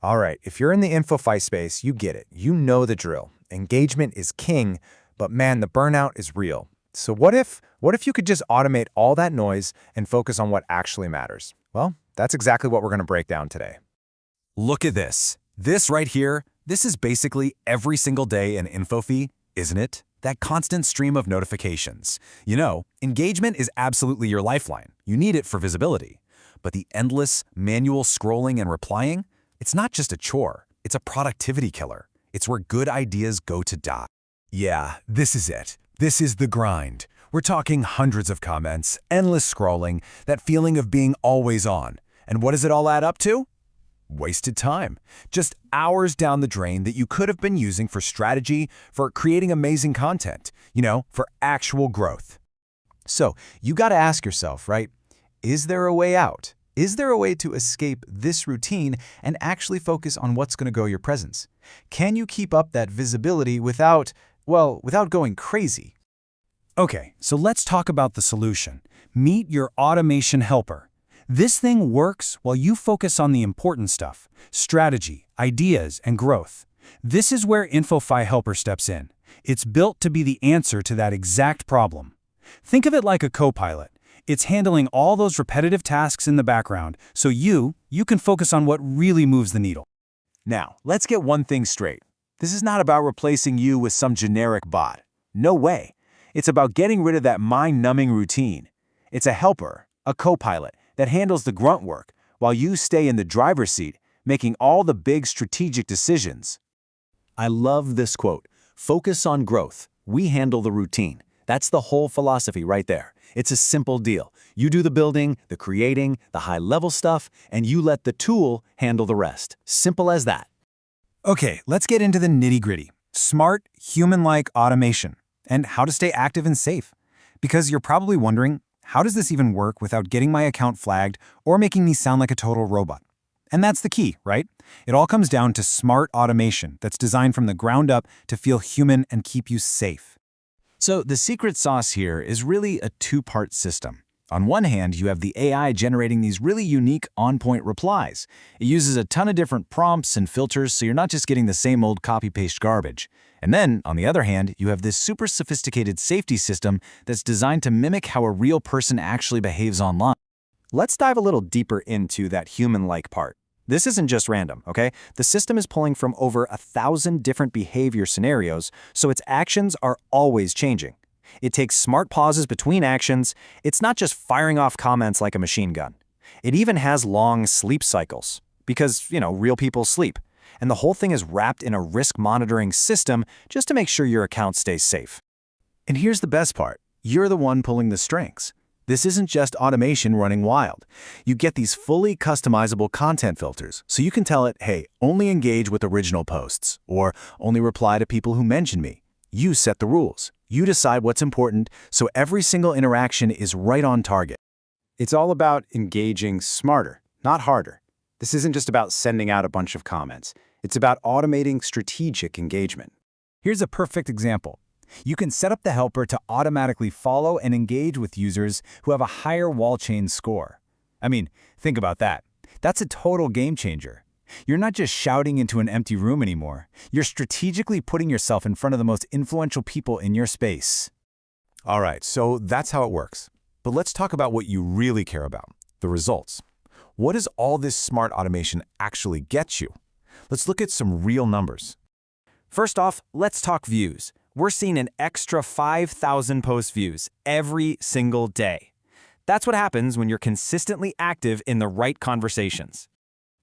All right, if you're in the InfoFi space, you get it. You know the drill. Engagement is king, but man, the burnout is real. So what if you could just automate all that noise and focus on what actually matters? Well, that's exactly what we're going to break down today. Look at this. This right here, this is basically every single day in InfoFi, isn't it? That constant stream of notifications. You know, engagement is absolutely your lifeline. You need it for visibility. But the endless, manual scrolling and replying, it's not just a chore, it's a productivity killer. It's where good ideas go to die. Yeah, this is it. This is the grind. We're talking hundreds of comments, endless scrolling, that feeling of being always on. And what does it all add up to? Wasted time. Just hours down the drain that you could have been using for strategy, for creating amazing content, for actual growth. So you got to ask yourself, right? Is there a way out? Is there a way to escape this routine and actually focus on what's going to grow your presence? Can you keep up that visibility without going crazy? Okay, so let's talk about the solution. Meet your automation helper. This thing works while you focus on the important stuff, strategy, ideas, and growth. This is where InfoFi Helper steps in. It's built to be the answer to that exact problem. Think of it like a co-pilot. It's handling all those repetitive tasks in the background, so you can focus on what really moves the needle. Now, let's get one thing straight. This is not about replacing you with some generic bot. No way. It's about getting rid of that mind-numbing routine. It's a helper, a co-pilot, that handles the grunt work while you stay in the driver's seat, making all the big strategic decisions. I love this quote. Focus on growth. We handle the routine. That's the whole philosophy right there. It's a simple deal. You do the building, the creating, the high-level stuff, and you let the tool handle the rest. Simple as that. Okay, let's get into the nitty-gritty. Smart, human-like automation, and how to stay active and safe. Because you're probably wondering, how does this even work without getting my account flagged or making me sound like a total robot? And that's the key, right? It all comes down to smart automation that's designed from the ground up to feel human and keep you safe. So the secret sauce here is really a two-part system. On one hand, you have the AI generating these really unique on-point replies. It uses a ton of different prompts and filters, so you're not just getting the same old copy-paste garbage. And then, on the other hand, you have this super sophisticated safety system that's designed to mimic how a real person actually behaves online. Let's dive a little deeper into that human-like part. This isn't just random, okay? The system is pulling from over 1,000 different behavior scenarios, so its actions are always changing. It takes smart pauses between actions. It's not just firing off comments like a machine gun. It even has long sleep cycles, because, real people sleep. And the whole thing is wrapped in a risk monitoring system just to make sure your account stays safe. And here's the best part. You're the one pulling the strings. This isn't just automation running wild. You get these fully customizable content filters, so you can tell it, hey, only engage with original posts, or only reply to people who mention me. You set the rules. You decide what's important, so every single interaction is right on target. It's all about engaging smarter, not harder. This isn't just about sending out a bunch of comments. It's about automating strategic engagement. Here's a perfect example. You can set up the helper to automatically follow and engage with users who have a higher Wallchain score. I mean, think about that. That's a total game changer. You're not just shouting into an empty room anymore. You're strategically putting yourself in front of the most influential people in your space. All right, so that's how it works. But let's talk about what you really care about, the results. What does all this smart automation actually get you? Let's look at some real numbers. First off, let's talk views. We're seeing an extra 5,000 post views every single day. That's what happens when you're consistently active in the right conversations.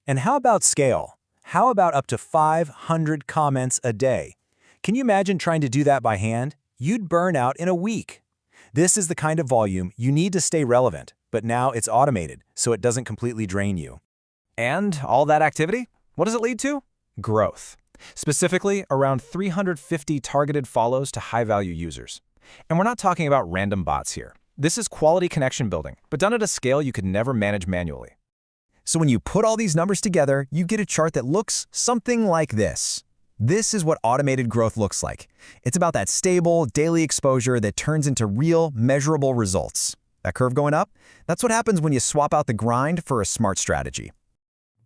And how about scale? How about up to 500 comments a day? Can you imagine trying to do that by hand? You'd burn out in a week. This is the kind of volume you need to stay relevant, but now it's automated, so it doesn't completely drain you. And all that activity, what does it lead to? Growth. Specifically, around 350 targeted follows to high-value users. And we're not talking about random bots here. This is quality connection building, but done at a scale you could never manage manually. So when you put all these numbers together, you get a chart that looks something like this. This is what automated growth looks like. It's about that stable, daily exposure that turns into real, measurable results. That curve going up? That's what happens when you swap out the grind for a smart strategy.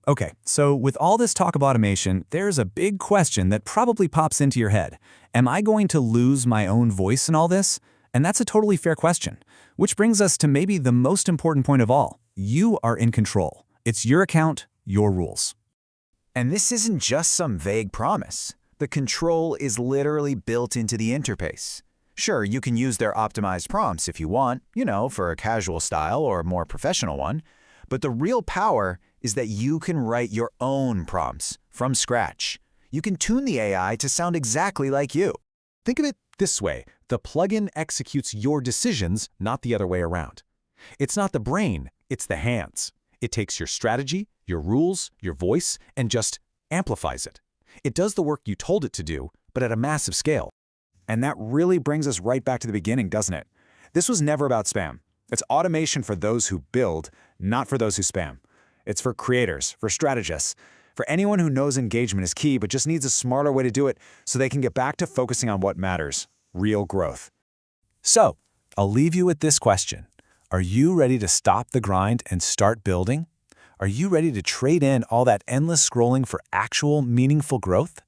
Okay, so with all this talk of automation, there's a big question that probably pops into your head. Am I going to lose my own voice in all this? And that's a totally fair question, which brings us to maybe the most important point of all. You are in control. It's your account, your rules. And this isn't just some vague promise. The control is literally built into the interface. Sure, you can use their optimized prompts if you want, for a casual style or a more professional one, but the real power is that you can write your own prompts from scratch. You can tune the AI to sound exactly like you. Think of it this way. The plugin executes your decisions, not the other way around. It's not the brain, it's the hands. It takes your strategy, your rules, your voice, and just amplifies it. It does the work you told it to do, but at a massive scale. And that really brings us right back to the beginning, doesn't it? This was never about spam. It's automation for those who build, not for those who spam. It's for creators, for strategists, for anyone who knows engagement is key but just needs a smarter way to do it so they can get back to focusing on what matters, real growth. So, I'll leave you with this question. Are you ready to stop the grind and start building? Are you ready to trade in all that endless scrolling for actual, meaningful growth?